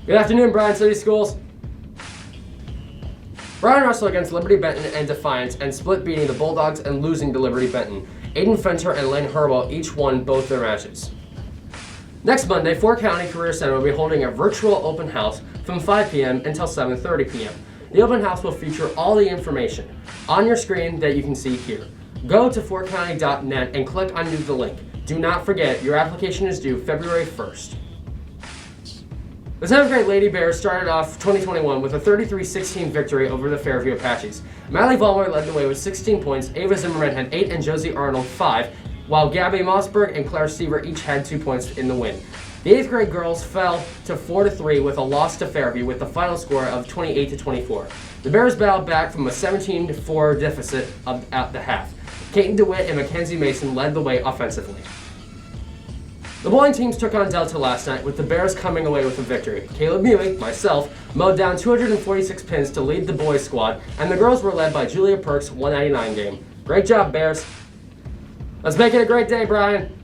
Good afternoon, Bryan City Schools. Bryan wrestled against Liberty Benton and Defiance and split, beating the Bulldogs and losing to Liberty Benton. Aiden, Fenter, and Hurlbert each won both their matches. Next Monday, Fort County Career Center will be holding a virtual open house from 5 p.m. until 7:30 p.m. The open house will feature all the information on your screen that you can see here. Go to fortcounty.net and click on the link. Do not forget, your application is due February 1st. The 7th grade Lady Bears started off 2021 with a 33-16 victory over the Fairview Apaches. Mylie Vollmer led the way with 16 points, Ava Zimmerman had 8, and Josey Arnold 5, while Gabby, Mossburg, and Clare Steever each had 2 points in the win. The 8th grade girls fell to 4-3 with a loss to Fairview with the final score of 28-24. The Bears battled back from a 17-4 deficit at the half. Dewitt and McKenzie Mason led the way offensively. The bowling teams took on Delta last night, with the Bears coming away with a victory. Caleb Muley, myself, mowed down 246 pins to lead the boys squad, and the girls were led by Julia Perk's 199 game. Great job, Bears. Let's make it a great day, Bryan.